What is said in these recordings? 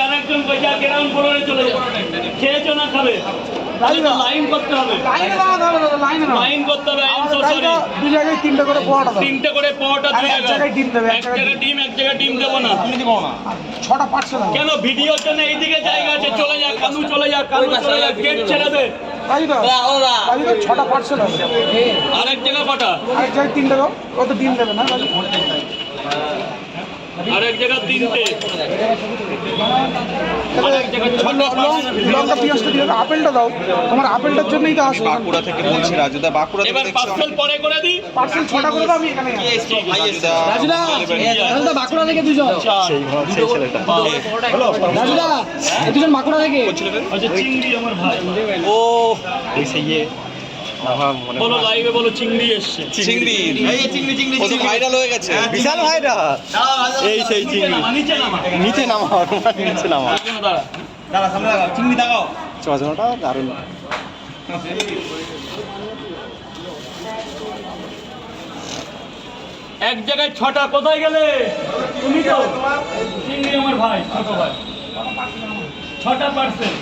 আরেকজন চলে খেয়েছো না খাবে লাইন করতে হবে লাইন করতে হবে তিনটে করে পোয়াটা এক জায়গায় ডিম দেবো না ছটা পার্সেল কেন ভিডিওর জন্য এইদিকে জায়গা আছে চলে যা কানু চলে যা গেট ছেড়ে দে ছটা পার্সেল আছে আরেক জায়গা কটা আরেক জায়গায় তিনটে কত ডিম দেবে না আরেক জায়গা তিনটে লঙ্কা পেঁয়াজটা দিয়ে আপেলটা দাও তোমার আপেলটার জন্যই তো আসবে বাঁকুড়া থেকে বলছি রাজুদা বাঁকুড়া এবার পার্সেল পরে করে দিই পার্সেল ছটা করে দাও আমি এখানে রাজুদা বাঁকুড়া থেকে দুজন রাজুদা দুজন বাঁকুড়া থেকে আচ্ছা চিংড়ি আমার ভাই ও ওই সেই বলো লাইভে বলো চিংড়ি এসছে চিংড়ি ও তো ভাইরাল হয়ে গেছে বিশাল ভাইরাল এই সেই চিংড়ি নিচে নামা দাঁড়া সামনে দাঁড়াও চিংড়ি দাঁড়াও চজনাটা দারুণ এক জায়গায় ছটা কোথায় গেলে তুমি তো চিংড়ি আমার ভাই ছোট ভাই ছটা পার্সেল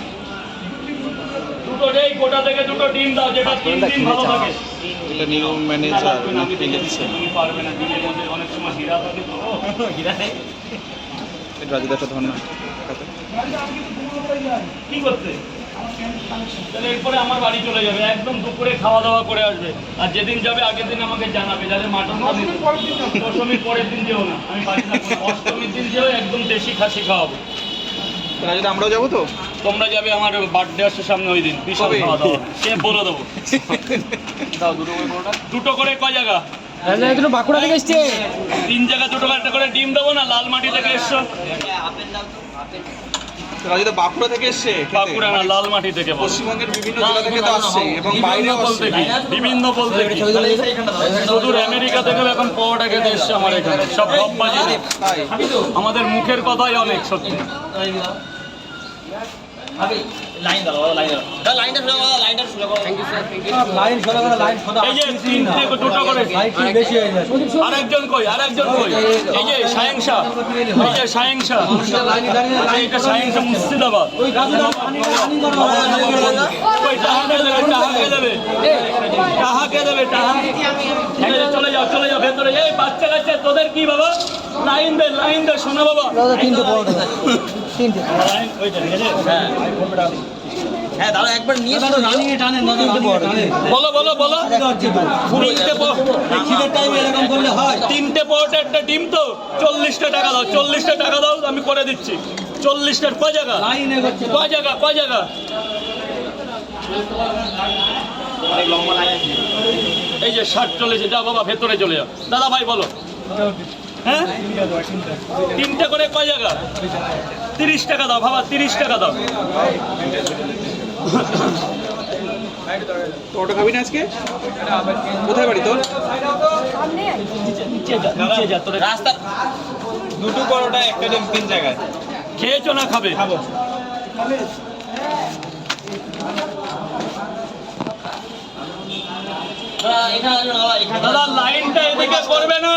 দুটো নেই গোটা থেকে দুটো ডিম দাও যেটা 3 দিন ভালো থাকে এটা নিউ ম্যানেজার আমি দেখেছি তুমি পারবে না ডিমের মধ্যে অনেক সময় হীরা থাকে তো হীরা নেই রাজুদা একটা ধন্যবাদ কি করতে তাহলে এরপরে আমার বাড়ি চলে যাবে একদম দুপুরে খাওয়া দাওয়া করে আসবে আর যেদিন যাবে আগের দিন আমাকে জানাবে যাদের মাটন দশমীর পরের দিন যেও না আমি বাড়ি থাকবো অষ্টমীর দিন যেও একদম দেশি খাসি খাওয়াবো রাজুদা আমরাও যাবো তো তোমরা যাবে আমার বার্থডে আসছে সামনে ওই দিন বিশাল খাওয়া দাওয়া সে বলে দেবো দাও দুটো করে কয় জায়গা দুটো বাঁকুড়া থেকে এসছে 3 জায়গা দুটো একটা করে ডিম দেবো না লাল মাটি থেকে এসছো রাজুদা বাঁকুড়া থেকে এসছে বাঁকুড়া না লাল মাটি থেকে পশ্চিমবঙ্গের বিভিন্ন জেলা থেকে তো আসছে এবং বাইরেও আসছে বিভিন্ন বলতে সুদূর আমেরিকা থেকে এখন পাওয়াটা খেতে এসছে আমার এখানে সব গপ্পাজি আমাদের মুখের কথাই অনেক সত্যি এই যে তিনটে দুটো করে আরেকজন কই এই যে সায়েংশা এইটা সায়েংশা মুর্শিদাবাদ টাহাকে দেবে চলে যাও ভেতরে এই বাচ্চা কাচ্চা তোদের কি বাবা লাইন দে শোনো বাবা তিনটে হ্যাঁ দাদা একবার নিয়ে বলো তিনটে পরোটা একটা ডিম তো 40টা টাকা দাও 40টা টাকা দাও আমি করে দিচ্ছি 40টার কয় জায়গা এই যে 60 চলেছে যা বাবা ভেতরে চলে যাও দাদা ভাই বলো হ্যাঁ তিনটে করে কয় জায়গা 30 টাকা দাও বাবা 30 টাকা দাও তোটা খাবি না আজকে কোথায় বাড়ি তোর রাস্তা দুটো পরোটা একটা ডিম 3 জায়গায় খেয়েছো না খাবে খাবো দাদা লাইনটা এদিকে করবে না